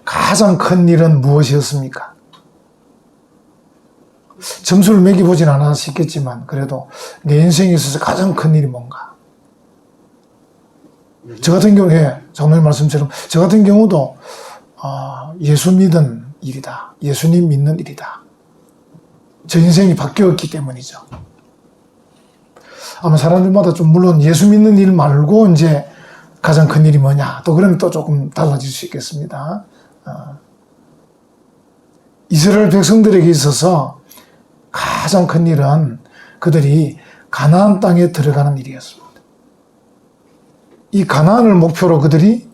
가장 큰 일은 무엇이었습니까? 점수를 매겨보진 않았겠지만 그래도 내 인생에 있어서 가장 큰 일이 뭔가? 저 같은 경우에 장로님 말씀처럼 저 같은 경우도 예수 믿은 일이다. 예수님 믿는 일이다. 저 인생이 바뀌었기 때문이죠. 아마 사람들마다 좀 물론 예수 믿는 일 말고 이제 가장 큰 일이 뭐냐 또 그러면 또 조금 달라질 수 있겠습니다. 이스라엘 백성들에게 있어서 가장 큰 일은 그들이 가나안 땅에 들어가는 일이었습니다. 이 가나안을 목표로 그들이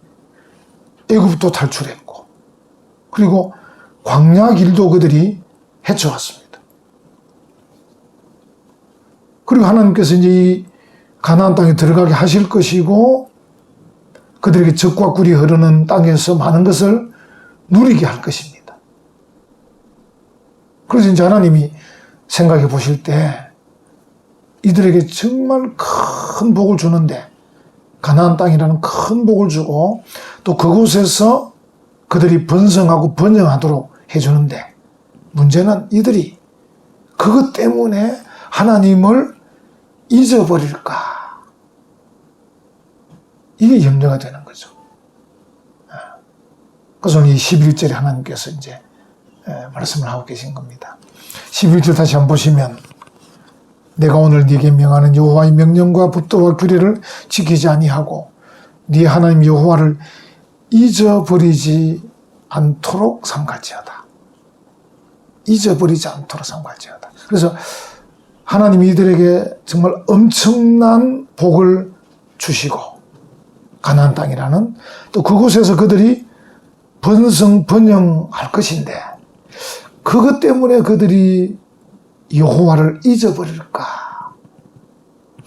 애굽도 탈출했고 그리고 광야 길도 그들이 헤쳐왔습니다. 그리고 하나님께서 이제 이 가나안 땅에 들어가게 하실 것이고 그들에게 젖과 꿀이 흐르는 땅에서 많은 것을 누리게 할 것입니다. 그래서 이제 하나님이 생각해 보실 때 이들에게 정말 큰 복을 주는데 가나안 땅이라는 큰 복을 주고 또 그곳에서 그들이 번성하고 번영하도록 해주는데 문제는 이들이 그것 때문에 하나님을 잊어버릴까? 이게 염려가 되는 거죠. 그래서 오늘 이 11절에 하나님께서 이제 말씀을 하고 계신 겁니다. 11절 다시 한번 보시면 내가 오늘 네게 명하는 여호와의 명령과 법도와 규례를 지키지 아니하고 네 하나님 여호와를 잊어버리지 않도록 삼갈지어다. 잊어버리지 않도록 삼갈지어다. 그래서 하나님이 이들에게 정말 엄청난 복을 주시고 가나안 땅이라는 또 그곳에서 그들이 번성 번영할 것인데 그것 때문에 그들이 여호와를 잊어버릴까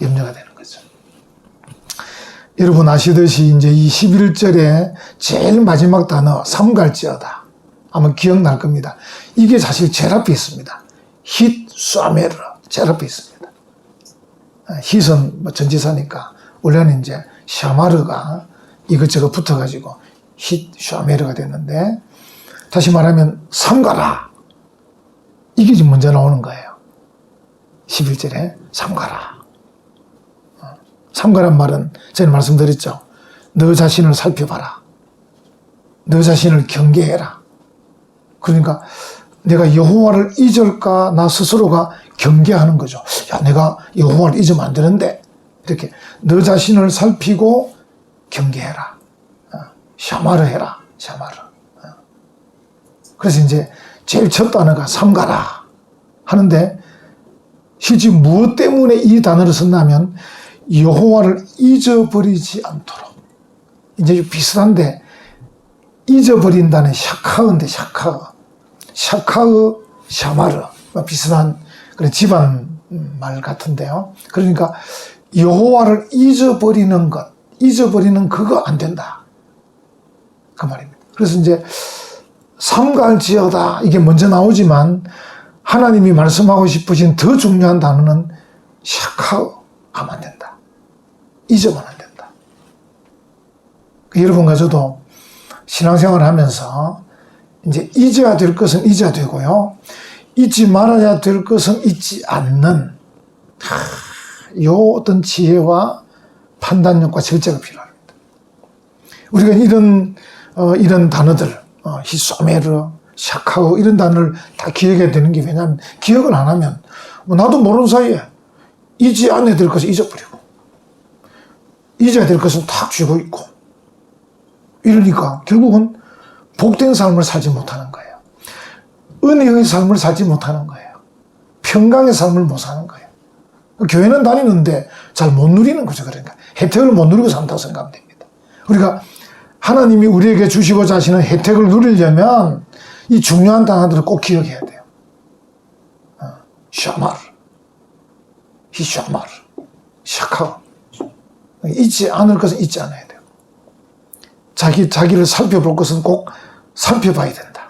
염려가 되는 거죠. 여러분 아시듯이 이제 이 11절에 제일 마지막 단어 삼갈지어다 아마 기억날 겁니다. 이게 사실 제일 앞에 있습니다. 힛, 쏴메르 제일 앞에 있습니다. 힛은 뭐 전치사니까 원래는 이제 샤마르가 이것저것 붙어가지고 힛, 샤메르가 됐는데 다시 말하면 삼가라 이게 지금 먼저 나오는 거예요. 11절에 삼가라. 삼가란 말은 제가 말씀드렸죠. 너 자신을 살펴봐라. 너 자신을 경계해라. 그러니까 내가 여호와를 잊을까 나 스스로가 경계하는 거죠. 야, 내가 여호와를 잊으면 안 되는데 이렇게 너 자신을 살피고 경계해라. 샤마르 해라. 샤마르. 그래서 이제 제일 첫 단어가 삼가라 하는데 실제 무엇 때문에 이 단어를 썼냐면 여호와를 잊어버리지 않도록. 이제 비슷한데 잊어버린다는 샤카흐인데 샤카흐 샤마르 비슷한 그런 집안 말 같은데요. 그러니까 여호와를 잊어버리는 것, 잊어버리는 그거 안 된다 그 말입니다. 그래서 이제 삼갈지어다 이게 먼저 나오지만 하나님이 말씀하고 싶으신 더 중요한 단어는 샤카흐 하면 안 된다. 잊으면 안 된다. 여러분과 저도 신앙생활을 하면서 이제 잊어야 될 것은 잊어야 되고요. 잊지 말아야 될 것은 잊지 않는 요 어떤 지혜와 판단력과 절제가 필요합니다. 우리가 이런 단어들 히소메르, 샤카흐 이런 단어를 다 기억해야 되는 게 왜냐하면 기억을 안 하면 나도 모르는 사이에 잊지 않아야 될 것을 잊어버리고 잊어야 될 것은 탁 쥐고 있고 이러니까 결국은 복된 삶을 살지 못하는 거예요. 은혜의 삶을 살지 못하는 거예요. 평강의 삶을 못 사는 거예요. 교회는 다니는데 잘 못 누리는 거죠. 그러니까 혜택을 못 누리고 산다고 생각하면 됩니다. 우리가 하나님이 우리에게 주시고자 하시는 혜택을 누리려면 이 중요한 단어들을 꼭 기억해야 돼요. 샤마르, 히샤마르, 샤카흐. 잊지 않을 것은 잊지 않아야 돼요. 자기를 살펴볼 것은 꼭 살펴봐야 된다.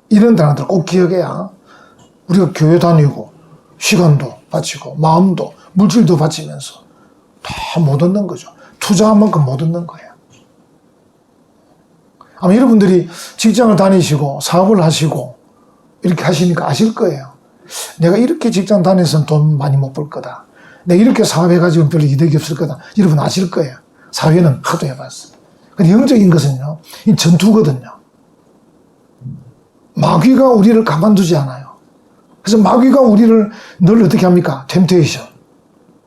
이런 단어들 꼭 기억해야 우리가 교회 다니고 시간도 바치고 마음도 물질도 바치면서 다 못 얻는 거죠. 투자한 만큼 못 얻는 거예요. 아마 여러분들이 직장을 다니시고 사업을 하시고 이렇게 하시니까 아실 거예요. 내가 이렇게 직장 다녀서는 돈 많이 못 벌 거다. 내가 이렇게 사업해가지고 별로 이득이 없을 거다. 여러분 아실 거예요. 사회는 하도 해봤어요. 근데 영적인 것은요, 이 전투거든요. 마귀가 우리를 가만두지 않아요. 그래서 마귀가 우리를 늘 어떻게 합니까? 템테이션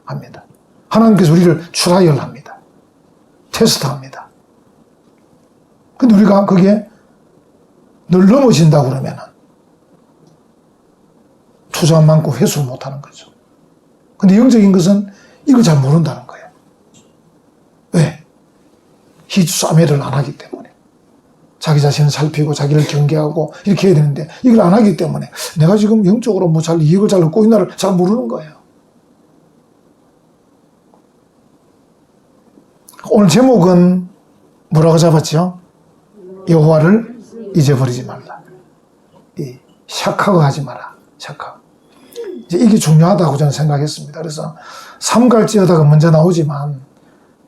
합니다. 하나님께서 우리를 트라이얼 합니다. 테스트 합니다. 근데 우리가 그게 늘 넘어진다고 그러면은 투자한 만큼 회수를 못 하는 거죠. 근데 영적인 것은 이걸 잘 모른다는 거예요. 왜? 희주사매를 안 하기 때문에. 자기 자신을 살피고 자기를 경계하고 이렇게 해야 되는데 이걸 안 하기 때문에 내가 지금 영적으로 뭐 잘 이익을 잘 얻고 있나를 잘 모르는 거예요. 오늘 제목은 뭐라고 잡았죠? 여호와를 잊어버리지 말라. 샥하고 하지 마라. 샥하고. 이제 이게 중요하다고 저는 생각했습니다. 그래서 삼갈지어다가 먼저 나오지만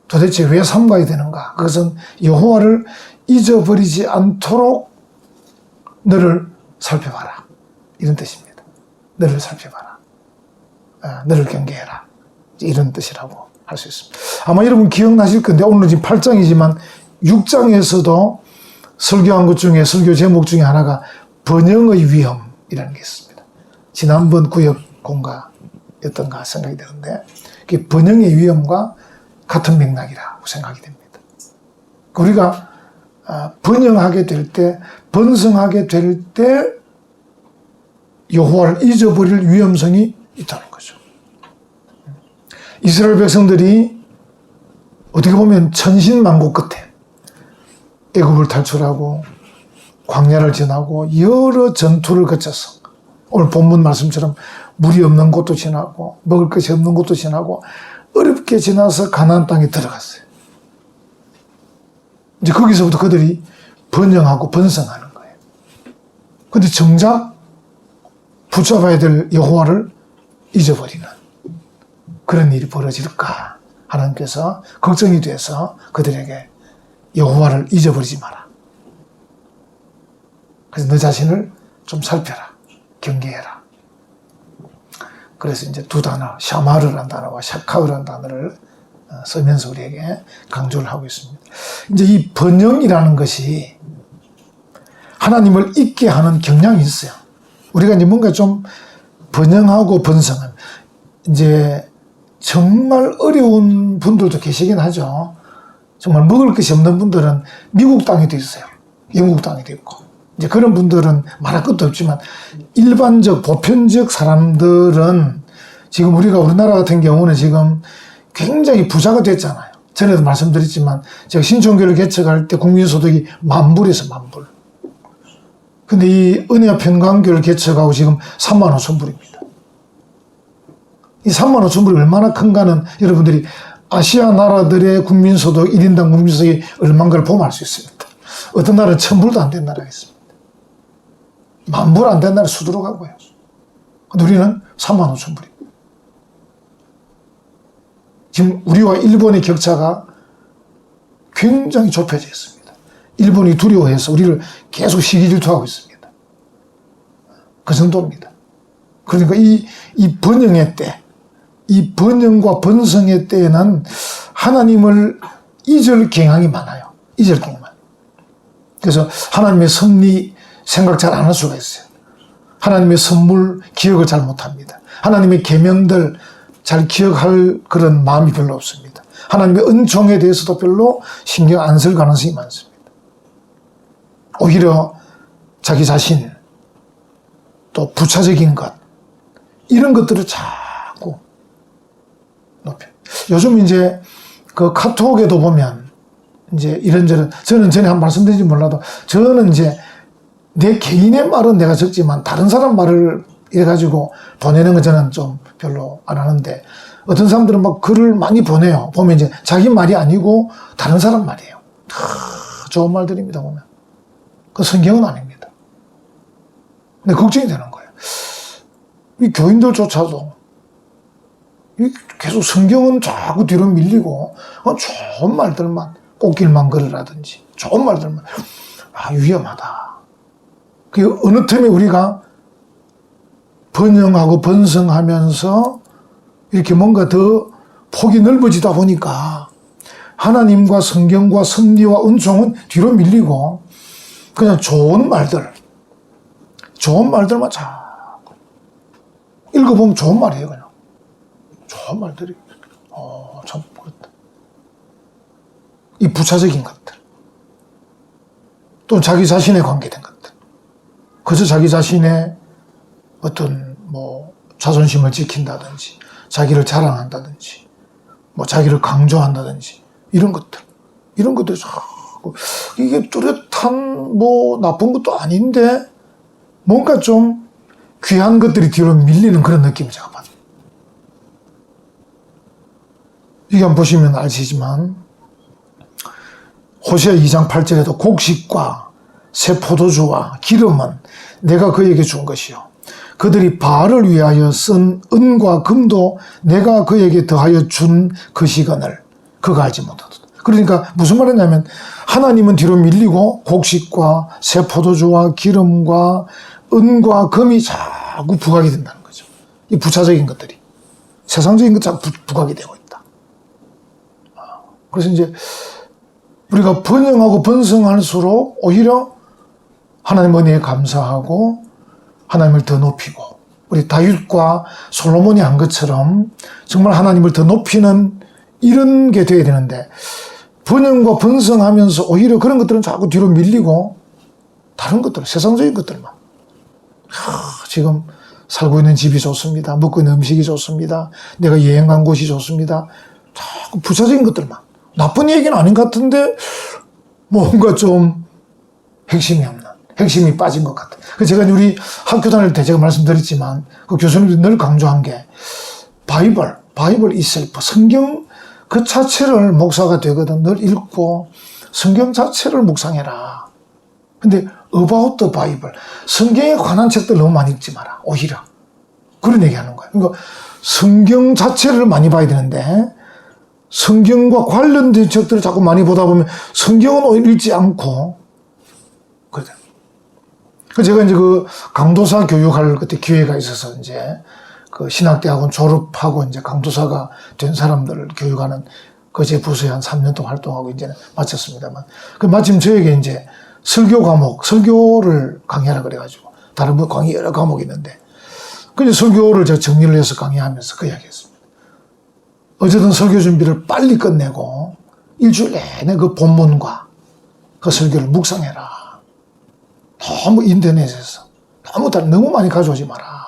도대체 왜 삼가야 되는가? 그것은 여호와를 잊어버리지 않도록 너를 살펴봐라. 이런 뜻입니다. 너를 살펴봐라. 너를 경계해라. 이런 뜻이라고 할 수 있습니다. 아마 여러분 기억나실 건데 오늘은 지금 8장이지만 6장에서도 설교한 것 중에 설교 제목 중에 하나가 번영의 위험이라는 게 있습니다. 지난번 구역 공가였던가 생각이 되는데 그게 번영의 위험과 같은 맥락이라고 생각이 됩니다. 우리가 번영하게 될 때, 번성하게 될 때 여호와를 잊어버릴 위험성이 있다는 거죠. 이스라엘 백성들이 어떻게 보면 천신만고 끝에 애굽을 탈출하고 광야를 지나고 여러 전투를 거쳐서 오늘 본문 말씀처럼 물이 없는 곳도 지나고 먹을 것이 없는 곳도 지나고 어렵게 지나서 가나안 땅에 들어갔어요. 이제 거기서부터 그들이 번영하고 번성하는 거예요. 근데 정작 붙잡아야 될 여호와를 잊어버리는 그런 일이 벌어질까 하나님께서 걱정이 돼서 그들에게 여호와를 잊어버리지 마라. 그래서 너 자신을 좀 살펴라. 경계해라. 그래서 이제 두 단어, 샤마르라는 단어와 샤카우라는 단어를 쓰면서 우리에게 강조를 하고 있습니다. 이제 이 번영이라는 것이 하나님을 잊게 하는 경향이 있어요. 우리가 이제 뭔가 좀 번영하고 번성은 이제 정말 어려운 분들도 계시긴 하죠. 정말 먹을 것이 없는 분들은 미국 땅에도 있어요. 영국 땅에도 있고. 이제 그런 분들은 말할 것도 없지만 일반적 보편적 사람들은 지금 우리나라 같은 경우는 지금 굉장히 부자가 됐잖아요. 전에도 말씀드렸지만 제가 신촌교를 개척할 때 국민소득이 10,000불에서 10,000불. 근데 이 은혜와 평강교를 개척하고 지금 35,000불입니다. 이 35,000불이 얼마나 큰가는 여러분들이 아시아 나라들의 국민소득 1인당 국민소득이 얼마인가를 보면 알 수 있습니다. 어떤 나라는 1,000불도 안 된 나라가 있습니다. 10,000불 안 된 나라 수두룩 하고요. 근데 우리는 35,000불입니다. 지금 우리와 일본의 격차가 굉장히 좁혀져 있습니다. 일본이 두려워해서 우리를 계속 시기 질투하고 있습니다. 그 정도입니다. 그러니까 이 번영의 때, 이 번영과 번성의 때에는 하나님을 잊을 경향이 많아요. 잊을 경향이 많아요. 그래서 하나님의 섭리 생각 잘 안 할 수가 있어요. 하나님의 선물 기억을 잘 못합니다. 하나님의 계명들 잘 기억할 그런 마음이 별로 없습니다. 하나님의 은총에 대해서도 별로 신경 안 쓸 가능성이 많습니다. 오히려 자기 자신, 또 부차적인 것, 이런 것들을 자꾸 높여요. 요즘 이제 그 카톡에도 보면 이제 이런저런, 저는 전에 한 말씀드린지 몰라도 저는 이제 내 개인의 말은 내가 적지만 다른 사람 말을 해가지고 보내는 건 저는 좀 별로 안 하는데 어떤 사람들은 막 글을 많이 보내요. 보면 이제 자기 말이 아니고 다른 사람 말이에요. 다 좋은 말들입니다, 보면. 그 성경은 아닙니다. 근데 걱정이 되는 거예요. 이 교인들조차도 계속 성경은 자꾸 뒤로 밀리고 좋은 말들만 꽃길만 걸으라든지 좋은 말들만 위험하다. 그 어느 틈에 우리가 번영하고 번성하면서 이렇게 뭔가 더 폭이 넓어지다 보니까 하나님과 성경과 섭리와 은총은 뒤로 밀리고 그냥 좋은 말들만 자꾸 읽어보면 좋은 말이에요. 그냥 좋은 말들이 참 그렇다. 이 부차적인 것들 또는 자기 자신에 관계된 것들 그저 자기 자신의 어떤 자존심을 지킨다든지 자기를 자랑한다든지 자기를 강조한다든지 이런 것들 자꾸 이게 뚜렷한 나쁜 것도 아닌데 뭔가 좀 귀한 것들이 뒤로 밀리는 그런 느낌이 제가 받아요. 이게 한번 보시면 아시지만 호세아 2장 8절에도 곡식과 새 포도주와 기름은 내가 그에게 준 것이요 그들이 바알을 위하여 쓴 은과 금도 내가 그에게 더하여 준 것이거늘 그가 알지 못하도다. 그러니까 무슨 말이냐면 하나님은 뒤로 밀리고 곡식과 새 포도주와 기름과 은과 금이 자꾸 부각이 된다는 거죠. 이 부차적인 것들이 세상적인 것 자꾸 부각이 되고 있다. 그래서 이제 우리가 번영하고 번성할수록 오히려 하나님 은혜에 감사하고 하나님을 더 높이고 우리 다윗과 솔로몬이 한 것처럼 정말 하나님을 더 높이는 이런 게 돼야 되는데 번영과 번성하면서 오히려 그런 것들은 자꾸 뒤로 밀리고 다른 것들, 세상적인 것들만 지금 살고 있는 집이 좋습니다. 먹고 있는 음식이 좋습니다. 내가 여행 간 곳이 좋습니다. 자꾸 부차적인 것들만 나쁜 얘기는 아닌 것 같은데 뭔가 좀 핵심이 빠진 것 같아요. 제가 우리 학교 다닐 때 제가 말씀드렸지만 그 교수님들이 늘 강조한 게 바이블 이셀프 성경 그 자체를 목사가 되거든 늘 읽고 성경 자체를 묵상해라. 근데 about the Bible 성경에 관한 책들 너무 많이 읽지 마라. 오히려 그런 얘기하는 거예요. 그러니까 성경 자체를 많이 봐야 되는데 성경과 관련된 책들을 자꾸 많이 보다 보면 성경은 오히려 읽지 않고 그래요. 제가 이제 그 강도사 교육할 그때 기회가 있어서 이제 그 신학대학원 졸업하고 이제 강도사가 된 사람들을 교육하는 그 제 부서에 한 3년 동안 활동하고 이제는 마쳤습니다만 마침 저에게 이제 설교를 강의하라 그래가지고 다른 강의 여러 과목이 있는데 그래서 설교를 제가 정리를 해서 강의하면서 그 이야기 했습니다. 어쨌든 설교 준비를 빨리 끝내고 일주일 내내 그 본문과 그 설교를 묵상해라. 너무 인터넷에서 너무 많이 가져오지 마라.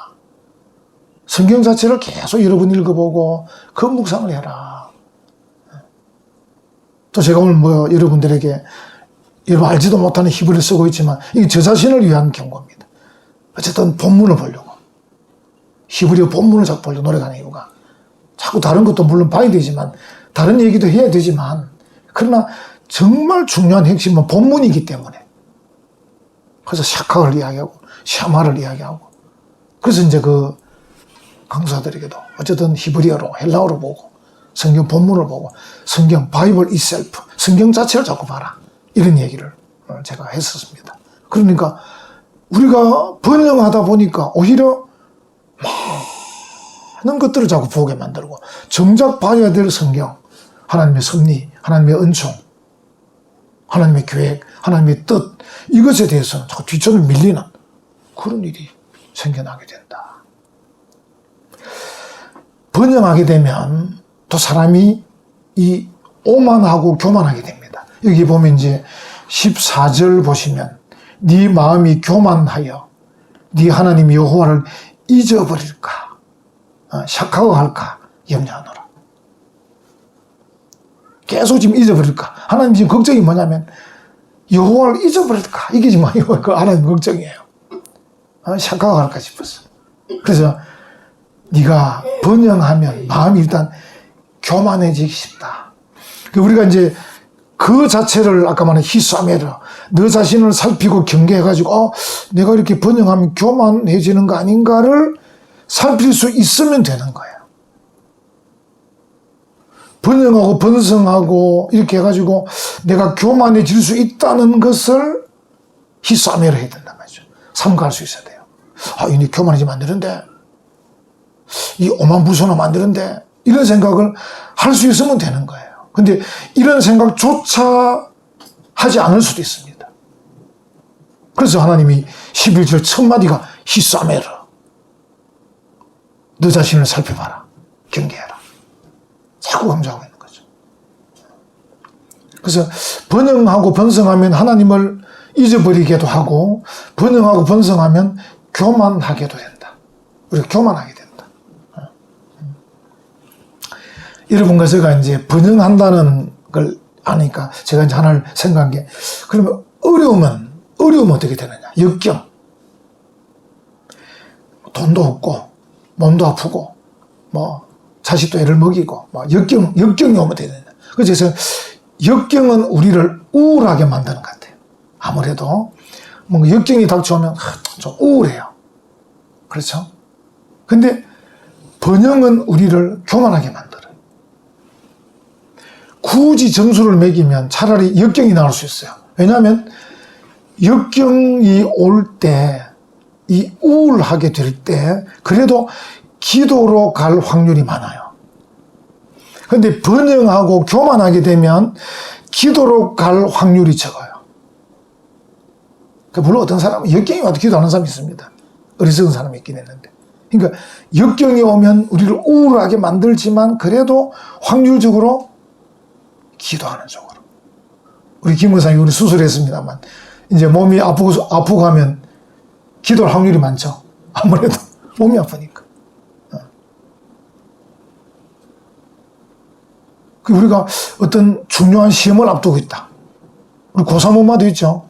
성경 자체를 계속 여러 번 읽어보고 그 묵상을 해라. 또 제가 오늘 여러분들에게 여러분 알지도 못하는 히브리를 쓰고 있지만 이게 저 자신을 위한 경고입니다. 어쨌든 본문을 보려고 히브리어 본문을 자꾸 보려고 노력하는 이유가 자꾸 다른 것도 물론 봐야 되지만 다른 얘기도 해야 되지만 그러나 정말 중요한 핵심은 본문이기 때문에 그래서 샤카를 이야기하고 샤마를 이야기하고 그래서 이제 그 강사들에게도 어쨌든 히브리어로 헬라어로 보고 성경 본문을 보고 성경 바이블 이셀프 성경 자체를 자꾸 봐라 이런 얘기를 제가 했었습니다. 그러니까 우리가 번영하다 보니까 오히려 많은 것들을 자꾸 보게 만들고 정작 봐야 될 성경 하나님의 섭리 하나님의 은총 하나님의 계획 하나님의 뜻 이것에 대해서는 자꾸 뒤처를 밀리는 그런 일이 생겨나게 된다. 번영하게 되면 또 사람이 이 오만하고 교만하게 됩니다. 여기 보면 이제 14절 보시면 네 마음이 교만하여 네 하나님 여호와를 잊어버릴까 샥하고할까 염려하노라. 계속 지금 잊어버릴까 하나님 지금 걱정이 뭐냐면 여호와를 잊어버릴까 이게 지금 그 하나님 걱정이에요. 샥하고할까 싶었어. 그래서 네가 번영하면 마음이 일단 교만해지기 쉽다. 우리가 이제 그 자체를 아까 말한 히사메르 너 자신을 살피고 경계해가지고 내가 이렇게 번영하면 교만해지는 거 아닌가를 살필 수 있으면 되는 거예요. 번영하고 번성하고 이렇게 해가지고 내가 교만해질 수 있다는 것을 희싸매를 해야 된단 말이죠. 삼가할 수 있어야 돼요. 아, 이니 교만해지면 안 되는데, 이 오만부손하면 안 되는데, 이런 생각을 할 수 있으면 되는 거예요. 근데 이런 생각조차 하지 않을 수도 있습니다. 그래서 하나님이 11절 첫 마디가 희싸매라. 너 자신을 살펴봐라. 경계해라. 자꾸 강조하고 있는 거죠. 그래서 번영하고 번성하면 하나님을 잊어버리게도 하고, 번영하고 번성하면 교만하게도 된다. 우리가 교만하게 된다. 여러분과 제가 이제 번영한다는 걸 아니까 제가 이제 하나를 생각한 게, 그러면 어려우면 어떻게 되느냐? 역경. 돈도 없고, 몸도 아프고, 뭐, 자식도 애를 먹이고, 뭐, 역경이 오면 어떻게 되느냐? 그래서 역경은 우리를 우울하게 만드는 것 같아요. 아무래도 뭔가 역경이 닥쳐오면 좀 우울해요. 그렇죠? 근데 번영은 우리를 교만하게 만들어요. 굳이 점수를 매기면 차라리 역경이 나올 수 있어요. 왜냐하면 역경이 올 때, 이 우울하게 될 때, 그래도 기도로 갈 확률이 많아요. 근데 번영하고 교만하게 되면 기도로 갈 확률이 적어요. 물론 어떤 사람은 역경이 와도 기도하는 사람이 있습니다. 어리석은 사람이 있긴 했는데. 그러니까 역경이 오면 우리를 우울하게 만들지만 그래도 확률적으로 기도하는 쪽으로. 우리 김 의사님 우리 수술했습니다만 이제 몸이 아프고 하면 기도할 확률이 많죠. 아무래도 몸이 아프니까. 우리가 어떤 중요한 시험을 앞두고 있다. 우리 고3 엄마도 있죠.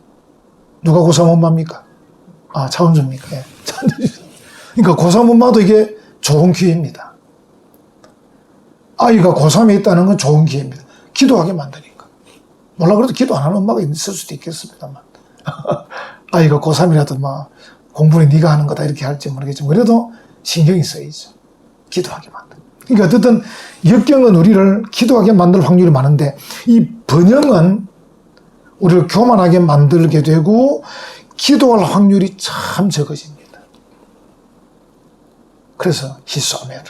누가 고3 엄마입니까? 아, 차은주입니까? 예. 그러니까 고3 엄마도 이게 좋은 기회입니다. 아이가 고3에 있다는 건 좋은 기회입니다. 기도하게 만드니까. 몰라 그래도 기도 안 하는 엄마가 있을 수도 있겠습니다만. 아이가 고3이라도 막 공부는 네가 하는 거다 이렇게 할지 모르겠지만 그래도 신경이 쓰이죠. 기도하게 만들. 그러니까 어쨌든 역경은 우리를 기도하게 만들 확률이 많은데 이 번영은 우리를 교만하게 만들게 되고 기도할 확률이 참 적어집니다. 그래서 희소매라.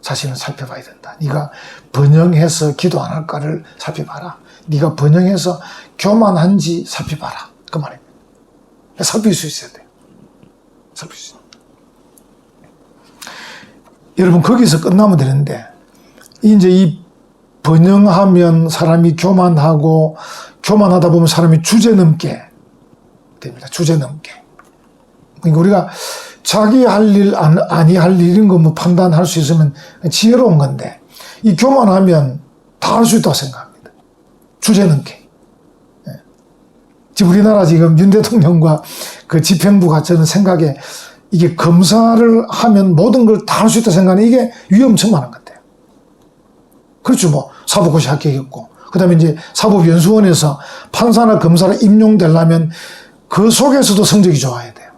자신을 살펴봐야 된다. 네가 번영해서 기도 안 할까를 살펴봐라. 네가 번영해서 교만한지 살펴봐라. 그 말입니다. 살필 수 있어야 돼요. 살필 수 있어요. 여러분 거기서 끝나면 되는데 이제 이 번영하면 사람이 교만하고 교만하다 보면 사람이 주제넘게 됩니다. 주제넘게. 그러니까 우리가 자기 할 일, 아니 할 일 이런 거 뭐 판단할 수 있으면 지혜로운 건데 이 교만하면 다 할 수 있다고 생각합니다. 주제넘게. 지금 우리나라 지금 윤 대통령과 그 집행부가 저는 생각에 이게 검사를 하면 모든 걸 다 할 수 있다고 생각하는 이게 위험천만한 것 같아요. 그렇죠. 뭐 사법고시 합격했고 그 다음에 이제 사법연수원에서 판사나 검사를 임용되려면 그 속에서도 성적이 좋아야 돼요.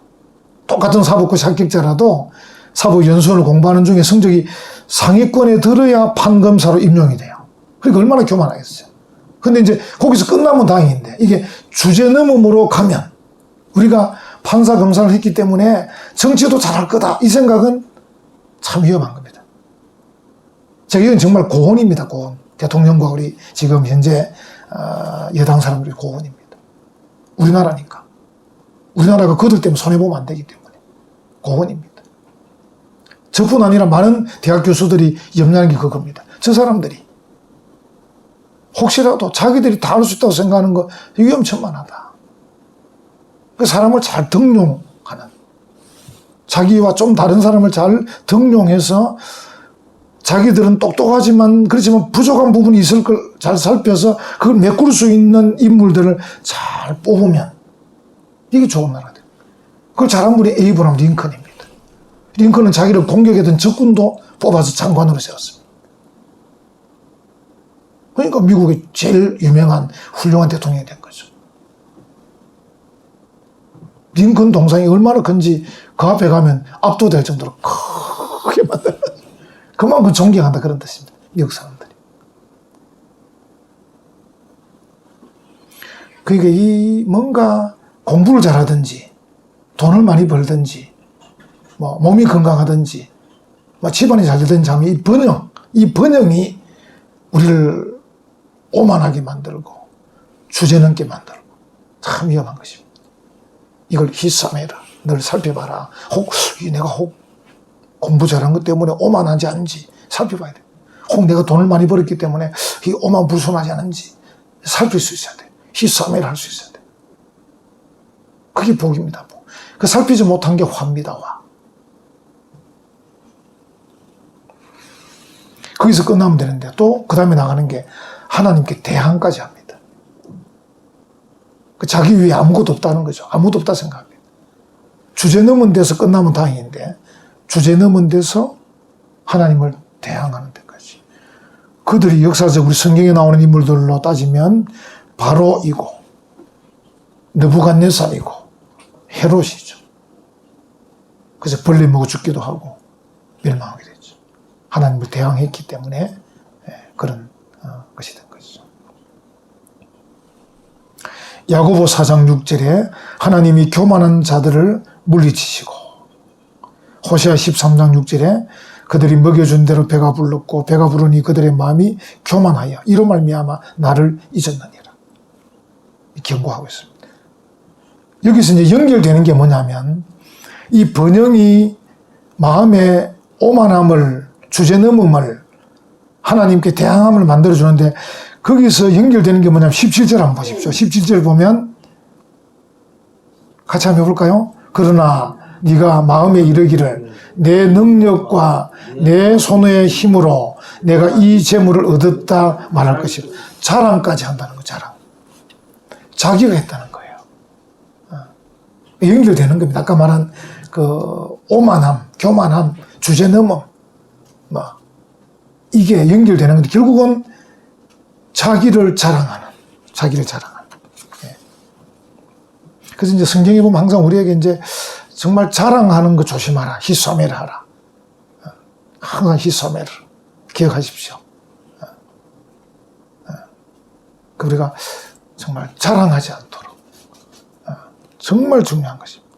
똑같은 사법고시 합격자라도 사법연수원을 공부하는 중에 성적이 상위권에 들어야 판검사로 임용이 돼요. 그러니까 얼마나 교만하겠어요. 근데 이제 거기서 끝나면 다행인데 이게 주제넘음으로 가면 우리가 판사 검사를 했기 때문에 정치도 잘할 거다 이 생각은 참 위험한 겁니다. 제가 이건 정말 고언입니다. 고언. 대통령과 우리 지금 현재 여당 사람들이 고언입니다. 우리나라니까. 우리나라가 그들 때문에 손해보면 안 되기 때문에 고언입니다. 저뿐 아니라 많은 대학 교수들이 염려하는 게 그겁니다. 저 사람들이 혹시라도 자기들이 다 할 수 있다고 생각하는 거 위험천만하다. 그 사람을 잘 등용하는, 자기와 좀 다른 사람을 잘 등용해서 자기들은 똑똑하지만 그렇지만 부족한 부분이 있을 걸 잘 살펴서 그걸 메꿀 수 있는 인물들을 잘 뽑으면 이게 좋은 나라들. 그걸 잘한 분이 에이브람 링컨입니다. 링컨은 자기를 공격했던 적군도 뽑아서 장관으로 세웠습니다. 그러니까 미국의 제일 유명한 훌륭한 대통령이 된 거죠. 링컨 동상이 얼마나 큰지 그 앞에 가면 압도될 정도로 크게 만들어요. 그만큼 존경한다 그런 뜻입니다. 미국 사람들이. 그러니까 이 뭔가 공부를 잘하든지 돈을 많이 벌든지 뭐 몸이 건강하든지 뭐 집안이 잘 되든지 하면 이 번영이 우리를 오만하게 만들고 주제넘게 만들고 참 위험한 것입니다. 이걸 희삼해라. 늘 살펴봐라. 내가 공부 잘한 것 때문에 오만하지 않은지 살펴봐야 돼. 내가 돈을 많이 벌었기 때문에 이 오만불손하지 않은지 살필 수 있어야 돼. 희삼해라 할 수 있어야 돼. 그게 복입니다. 복. 그 살피지 못한 게 화입니다. 화. 거기서 끝나면 되는데 또 그 다음에 나가는 게 하나님께 대항까지 합니다. 자기 위에 아무것도 없다는 거죠. 아무것도 없다 생각합니다. 주제 넘은 데서 끝나면 다행인데 주제 넘은 데서 하나님을 대항하는 데까지. 그들이 역사적 우리 성경에 나오는 인물들로 따지면 바로이고 느부갓네살이고 헤롯이죠. 그래서 벌레 먹어 죽기도 하고 멸망하게 됐죠. 하나님을 대항했기 때문에 그런 것이 된 것이죠. 야고보 4장 6절에 하나님이 교만한 자들을 물리치시고, 호세아 13장 6절에 그들이 먹여준 대로 배가 불렀고 배가 부르니 그들의 마음이 교만하여 이로 말미암아 나를 잊었느니라. 경고하고 있습니다. 여기서 이제 연결되는 게 뭐냐면 이 번영이 마음의 오만함을 주제넘음을 하나님께 대항함을 만들어주는데 거기서 연결되는 게 뭐냐면 17절 한번 보십시오. 17절 보면 같이 한번 해볼까요? 그러나 네가 마음에 이르기를 내 능력과 내 손의 힘으로 내가 이 재물을 얻었다 말할 것이라. 자랑까지 한다는 거. 자랑. 자기가 했다는 거예요. 연결되는 겁니다. 아까 말한 그 오만함, 교만함, 주제넘음 이게 연결되는 건데 결국은 자기를 자랑하는. 그래서 이제 성경에 보면 항상 우리에게 이제 정말 자랑하는 거 조심하라. 희소매를 하라. 항상 희소매를 기억하십시오. 우리가 정말 자랑하지 않도록. 정말 중요한 것입니다.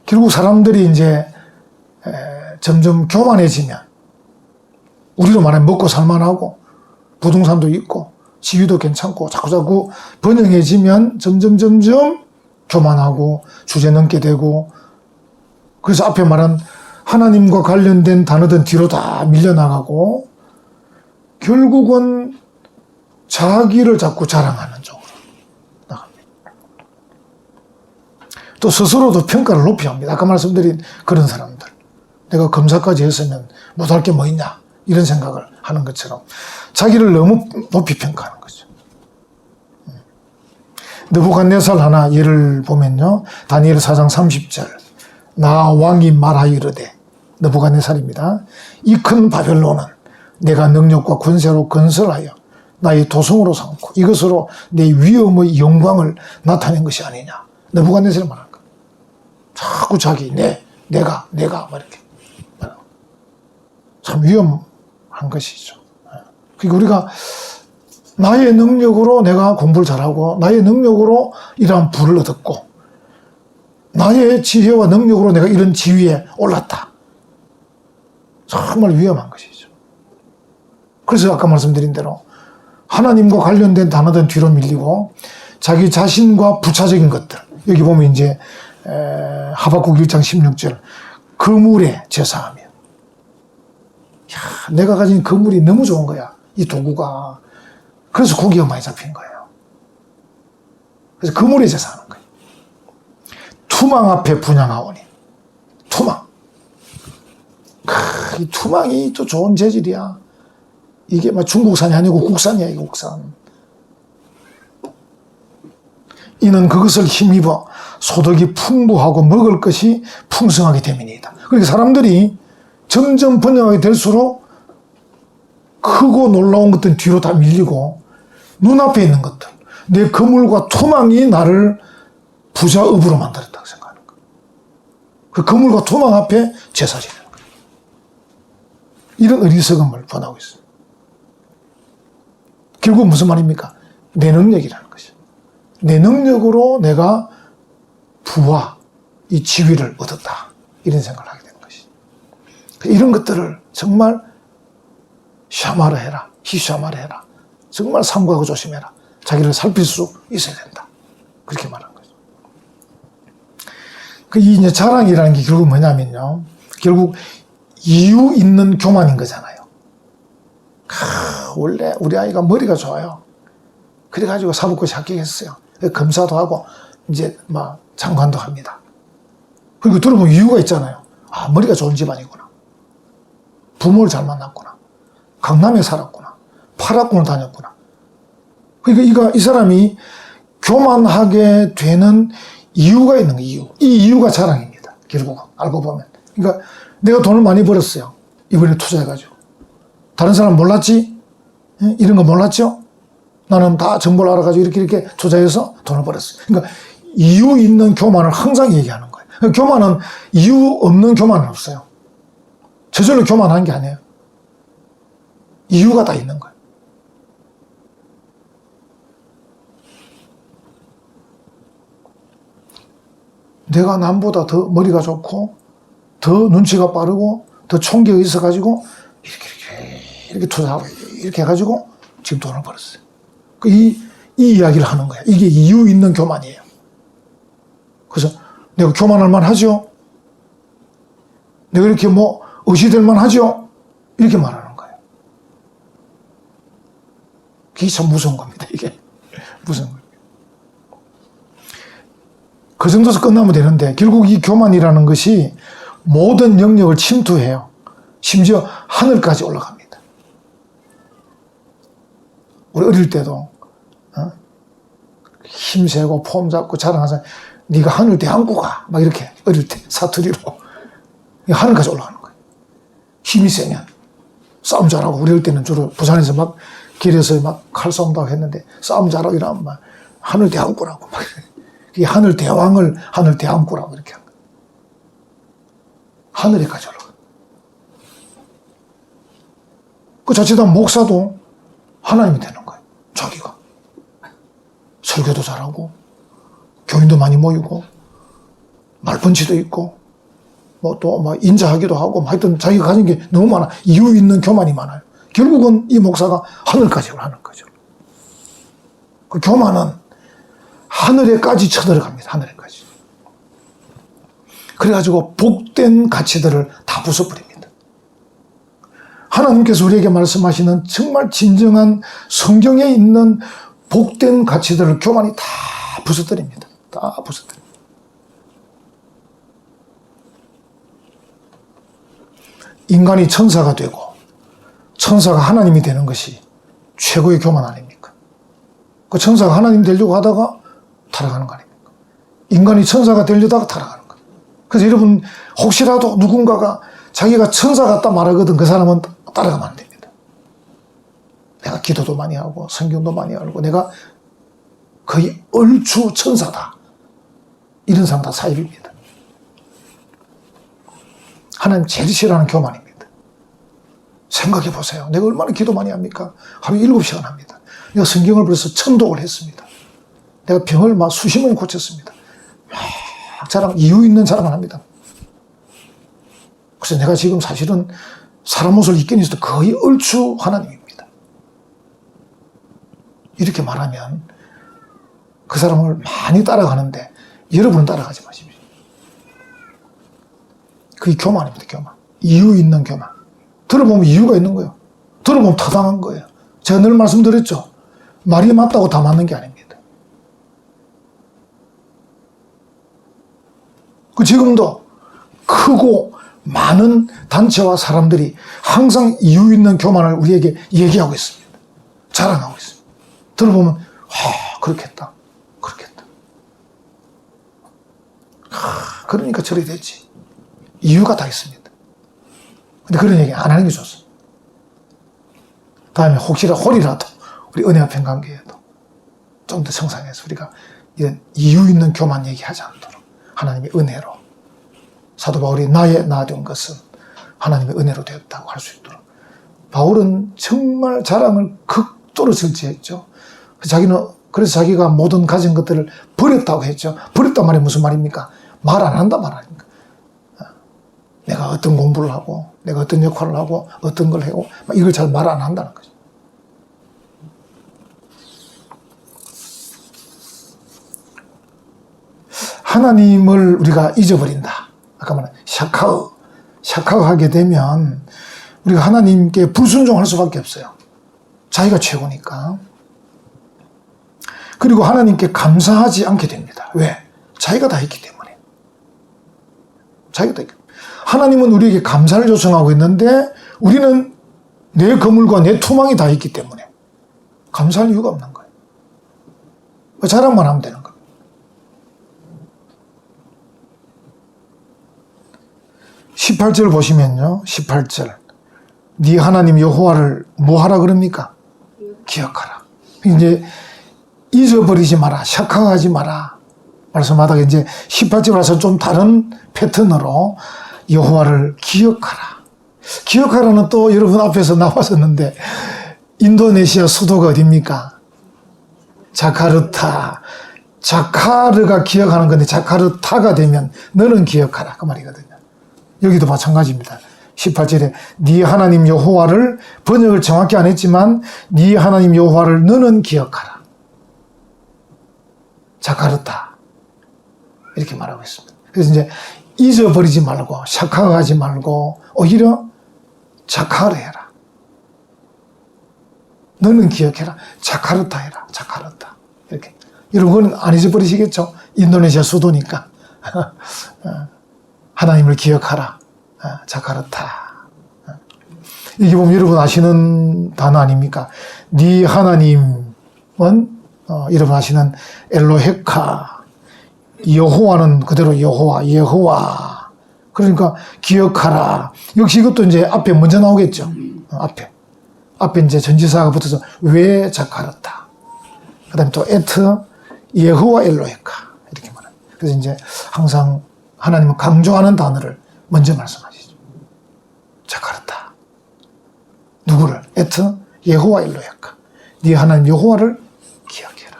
결국 사람들이 이제 점점 교만해지면 우리로 말하면 먹고 살만하고 부동산도 있고 지위도 괜찮고 자꾸자꾸 번영해지면 점점 교만하고 주제넘게 되고, 그래서 앞에 말한 하나님과 관련된 단어든 뒤로 다 밀려나가고 결국은 자기를 자꾸 자랑하는 쪽으로 나갑니다. 또 스스로도 평가를 높이 합니다. 아까 말씀드린 그런 사람들. 내가 검사까지 했으면 못할 게 뭐 있냐 이런 생각을 하는 것처럼 자기를 너무 높이 평가하는 거죠. 느부갓네살 하나 예를 보면요. 다니엘 4장 30절 나 왕이 말하이르되, 느부갓네살입니다. 이 큰 바벨론은 내가 능력과 권세로 건설하여 나의 도성으로 삼고 이것으로 내 위엄의 영광을 나타낸 것이 아니냐. 느부갓네살이 말하는 거예요. 자꾸 자기 내가 막 이렇게 말하고. 참 위험한 것이죠. 그러니까 우리가 나의 능력으로 내가 공부를 잘하고 나의 능력으로 이러한 부를 얻었고 나의 지혜와 능력으로 내가 이런 지위에 올랐다. 정말 위험한 것이죠. 그래서 아까 말씀드린 대로 하나님과 관련된 단어든 뒤로 밀리고 자기 자신과 부차적인 것들, 여기 보면 이제 하박국 1장 16절 그물에 제사하며, 내가 가진 그물이 너무 좋은 거야. 이 도구가. 그래서 고기가 많이 잡힌 거예요. 그래서 그물에 제사하는 거예요. 투망 앞에 분향하오니. 투망. 이 투망이 또 좋은 재질이야. 이게 막 중국산이 아니고 국산이야, 이게 국산. 이는 그것을 힘입어 소득이 풍부하고 먹을 것이 풍성하게 됨이니이다. 그러니까 사람들이 점점 번영하게 될수록 크고 놀라운 것들은 뒤로 다 밀리고 눈앞에 있는 것들, 내 그물과 투망이 나를 부자업으로 만들었다고 생각하는 거예요. 그 그물과 투망 앞에 제사 지내는 거예요. 이런 어리석음을 권하고 있어요. 결국 무슨 말입니까? 내 능력이라는 것이죠. 내 능력으로 내가 부와 이 지위를 얻었다. 이런 생각을 하게 되는 것이. 이런 것들을 정말 샤마르 해라. 히샤마르 해라. 정말 삼가하고 조심해라. 자기를 살필 수 있어야 된다. 그렇게 말한 거죠. 이 이제 자랑이라는 게 결국 뭐냐면요. 결국 이유 있는 교만인 거잖아요. 원래 우리 아이가 머리가 좋아요. 그래가지고 사법고시 합격했어요. 검사도 하고 이제 막 장관도 합니다. 그리고 들어보면 이유가 있잖아요. 아, 머리가 좋은 집안이구나. 부모를 잘 만났구나. 강남에 살았구나. 파락군을 다녔구나. 그러니까 이 사람이 교만하게 되는 이유가 있는 거예요. 이유. 이 이유가 자랑입니다. 결국은 알고 보면. 그러니까 내가 돈을 많이 벌었어요. 이번에 투자해가지고. 다른 사람 몰랐지? 이런 거 몰랐죠? 나는 다 정보를 알아가지고 이렇게 투자해서 돈을 벌었어요. 그러니까 이유 있는 교만을 항상 얘기하는 거예요. 그러니까 교만은 이유 없는 교만은 없어요. 저절로 교만한 게 아니에요. 이유가 다 있는 거예요. 내가 남보다 더 머리가 좋고 더 눈치가 빠르고 더 총기가 있어가지고 이렇게 투자하고 이렇게 해가지고 지금 돈을 벌었어요. 이 이야기를 하는 거예요. 이게 이유 있는 교만이에요. 그래서 내가 교만할 만하죠? 내가 이렇게 뭐 의시될 만하죠? 이렇게 말하는 거예요. 그게 참 무서운 겁니다. 이게 무서운 거예요. 그 정도에서 끝나면 되는데 결국 이 교만이라는 것이 모든 영역을 침투해요. 심지어 하늘까지 올라갑니다. 우리 어릴 때도 힘세고 폼 잡고 자랑하자. 네가 하늘 대안고 가. 막 이렇게 어릴 때 사투리로 하늘까지 올라가는 거예요. 힘이 세면 싸움 잘하고 우리 어릴 때는 주로 부산에서 막 길에서 막 칼싸움도 했는데 싸움 잘하고 이러면 막 하늘 대안고라고 막 이 하늘 대왕을 하늘 대안고라고 이렇게 한 거예요. 하늘에까지 올라가. 그 자칫한 목사도 하나님이 되는 거예요. 자기가 설교도 잘하고 교인도 많이 모이고 말펀치도 있고 뭐 또 막 인자하기도 하고 하여튼 자기가 가진 게 너무 많아. 이유 있는 교만이 많아요. 결국은 이 목사가 하늘까지 하는 거죠. 그 교만은 하늘에까지 쳐들어갑니다. 하늘에까지. 그래가지고 복된 가치들을 다 부숴버립니다. 하나님께서 우리에게 말씀하시는 정말 진정한 성경에 있는 복된 가치들을 교만이 다 부숴버립니다. 다 부숴버립니다. 인간이 천사가 되고 천사가 하나님이 되는 것이 최고의 교만 아닙니까? 그 천사가 하나님 되려고 하다가 타락하는 거 아닙니까? 인간이 천사가 되려다가 타락하는 거예요. 그래서 여러분 혹시라도 누군가가 자기가 천사 같다 말하거든 그 사람은 따라가면 안 됩니다. 내가 기도도 많이 하고 성경도 많이 알고 내가 거의 얼추 천사다. 이런 사람 다 사입입니다. 하나님 제일 싫어하는 교만입니다. 생각해 보세요. 내가 얼마나 기도 많이 합니까? 하루에 7시간 합니다. 내가 성경을 벌써 1000독을 했습니다. 내가 병을 막 수십 번 고쳤습니다. 막 자랑, 이유 있는 자랑을 합니다. 그래서 내가 지금 사실은 사람 옷을 입긴 있어도 거의 얼추 하나님입니다. 이렇게 말하면 그 사람을 많이 따라가는데 여러분은 따라가지 마십시오. 그게 교만입니다. 교만. 이유 있는 교만. 들어보면 이유가 있는 거예요. 들어보면 타당한 거예요. 제가 늘 말씀드렸죠. 말이 맞다고 다 맞는 게 아닙니다. 지금도 크고 많은 단체와 사람들이 항상 이유 있는 교만을 우리에게 얘기하고 있습니다. 자랑하고 있습니다. 들어보면 그렇겠다. 그렇겠다. 그러니까 저리 됐지. 이유가 다 있습니다. 근데 그런 얘기 안 하는 게 좋습니다. 다음에 혹이라도 우리 은혜와 평강교회도 좀 더 성장해서 우리가 이런 이유 있는 교만 얘기하지 않도록 하나님의 은혜로 사도 바울이 나의 나 된 것은 하나님의 은혜로 되었다고 할 수 있도록 바울은 정말 자랑을 극도로 절제했죠. 자기는 그래서 자기가 모든 가진 것들을 버렸다고 했죠. 버렸단 말이 무슨 말입니까? 말 안 한다 말 아닙니까? 내가 어떤 공부를 하고 내가 어떤 역할을 하고 어떤 걸 하고 이걸 잘 말 안 한다는 거죠. 하나님을 우리가 잊어버린다. 아까 말한 샤카하게 되면 우리가 하나님께 불순종할 수밖에 없어요. 자기가 최고니까. 그리고 하나님께 감사하지 않게 됩니다. 왜? 자기가 다 했기 때문에. 자기가 다 했기 때문에. 하나님은 우리에게 감사를 요청하고 있는데 우리는 내 거물과 내 투망이 다 있기 때문에 감사할 이유가 없는 거예요. 자랑만 하면 되는 거예요. 18절 보시면요. 18절. 네 하나님 여호와를 뭐 하라 그럽니까? 기억하라. 이제 잊어버리지 마라. 샤카하지 마라. 말씀하다가 이제 18절 와서 좀 다른 패턴으로 여호와를 기억하라. 기억하라는 또 여러분 앞에서 나왔었는데 인도네시아 수도가 어디입니까? 자카르타. 자카르가 기억하는 건데 자카르타가 되면 너는 기억하라. 그 말이거든요. 여기도 마찬가지입니다. 18절에 네 하나님 여호와를 번역을 정확히 안 했지만 네 하나님 여호와를 너는 기억하라. 자카르타 이렇게 말하고 있습니다. 그래서 이제 잊어버리지 말고 샤카하지 말고 오히려 자카르 해라. 너는 기억해라. 자카르타 해라. 자카르타 이렇게. 여러분은 안 잊어버리시겠죠? 인도네시아 수도니까. 하나님을 기억하라. 자카르타. 이게 보면 여러분 아시는 단어 아닙니까? 네 하나님은 여러분 아시는 엘로헤카. 여호와는 그대로 여호와. 그러니까 기억하라. 역시 이것도 이제 앞에 먼저 나오겠죠. 앞에 이제 전지사가 붙어서 왜 자카르타. 그 다음에 또 에트 여호와 엘로헤카. 이렇게 말합니다. 그래서 이제 항상 하나님은 강조하는 단어를 먼저 말씀하시죠. 자카르타. 누구를? 에트 여호와 엘로헤카. 네 하나님 여호와를 기억해라.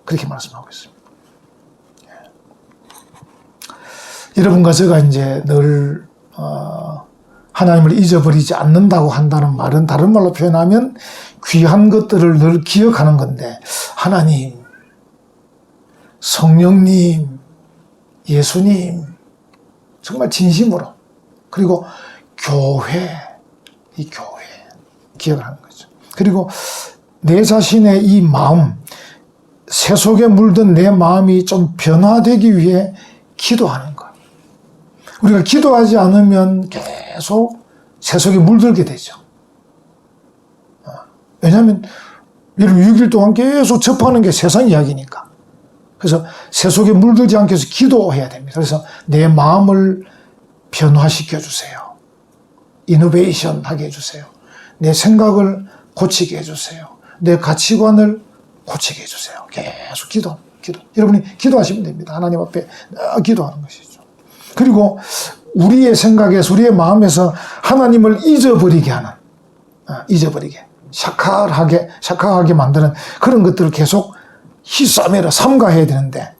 그렇게 말씀하고 있습니다. 여러분과 제가 이제 늘 하나님을 잊어버리지 않는다고 한다는 말은 다른 말로 표현하면 귀한 것들을 늘 기억하는 건데 하나님, 성령님, 예수님 정말 진심으로 그리고 이 교회 기억을 하는 거죠. 그리고 내 자신의 이 마음 세속에 물든 내 마음이 좀 변화되기 위해 기도하는 거예요. 우리가 기도하지 않으면 계속 세속에 물들게 되죠. 왜냐하면 여러분 6일 동안 계속 접하는 게 세상 이야기니까. 그래서 세속에 물들지 않게 해서 기도해야 됩니다. 그래서 내 마음을 변화시켜 주세요. 이노베이션 하게 해주세요. 내 생각을 고치게 해주세요. 내 가치관을 고치게 해주세요. 계속 기도. 여러분이 기도하시면 됩니다. 하나님 앞에 기도하는 것이죠. 그리고 우리의 생각에서 우리의 마음에서 하나님을 잊어버리게 하는 샤카하게 만드는 그런 것들을 계속 희싸매라 삼가해야 되는데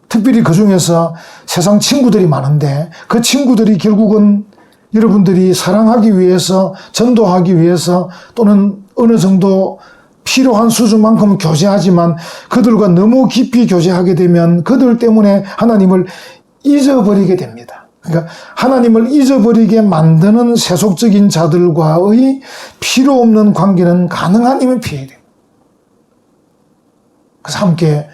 특별히 그 중에서 세상 친구들이 많은데 그 친구들이 결국은 여러분들이 사랑하기 위해서 전도하기 위해서 또는 어느 정도 필요한 수준만큼 교제하지만 그들과 너무 깊이 교제하게 되면 그들 때문에 하나님을 잊어버리게 됩니다. 그러니까 하나님을 잊어버리게 만드는 세속적인 자들과의 필요 없는 관계는 가능하면 피해야 돼요. 그래서 함께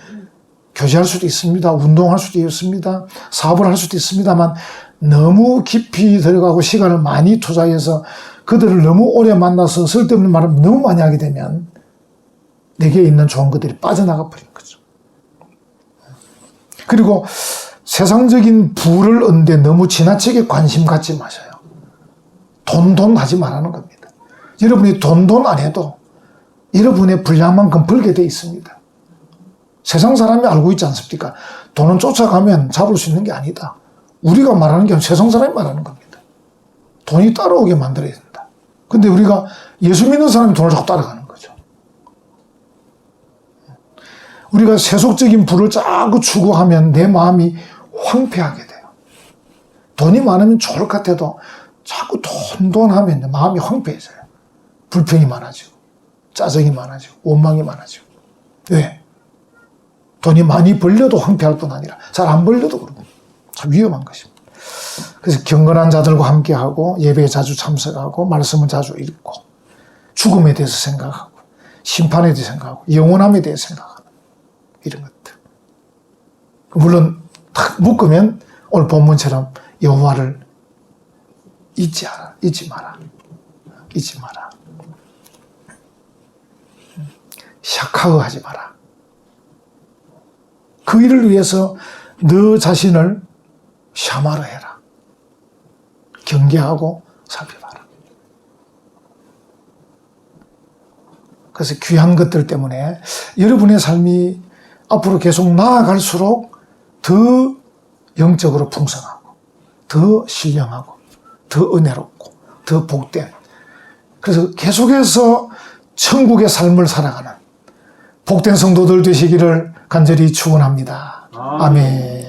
교제할 수도 있습니다. 운동할 수도 있습니다. 사업을 할 수도 있습니다만 너무 깊이 들어가고 시간을 많이 투자해서 그들을 너무 오래 만나서 쓸데없는 말을 너무 많이 하게 되면 내게 있는 좋은 것들이 빠져나가 버린 거죠. 그리고 세상적인 부를 얻는데 너무 지나치게 관심 갖지 마셔요. 돈 하지 말라는 겁니다. 여러분이 돈 안 해도 여러분의 분량만큼 벌게 돼 있습니다. 세상 사람이 알고 있지 않습니까? 돈은 쫓아가면 잡을 수 있는 게 아니다. 우리가 말하는 게 아니라 세상 사람이 말하는 겁니다. 돈이 따라오게 만들어야 된다. 근데 우리가 예수 믿는 사람이 돈을 자꾸 따라가는 거죠. 우리가 세속적인 부를 자꾸 추구하면 내 마음이 황폐하게 돼요. 돈이 많으면 좋을 것 같아도 자꾸 돈 하면 마음이 황폐해져요. 불평이 많아지고 짜증이 많아지고 원망이 많아지고. 왜? 돈이 많이 벌려도 황폐할 뿐 아니라 잘 안 벌려도 그러고 참 위험한 것입니다. 그래서 경건한 자들과 함께하고 예배에 자주 참석하고 말씀을 자주 읽고 죽음에 대해서 생각하고 심판에 대해서 생각하고 영원함에 대해서 생각하는 이런 것들. 물론 딱 묶으면 오늘 본문처럼 여호와를 잊지 마라. 샤카흐하지 마라. 그 일을 위해서 너 자신을 샤마르 해라. 경계하고 살펴봐라. 그래서 귀한 것들 때문에 여러분의 삶이 앞으로 계속 나아갈수록 더 영적으로 풍성하고 더 신령하고 더 은혜롭고 더 복된, 그래서 계속해서 천국의 삶을 살아가는 복된 성도들 되시기를 간절히 축원합니다. 아멘.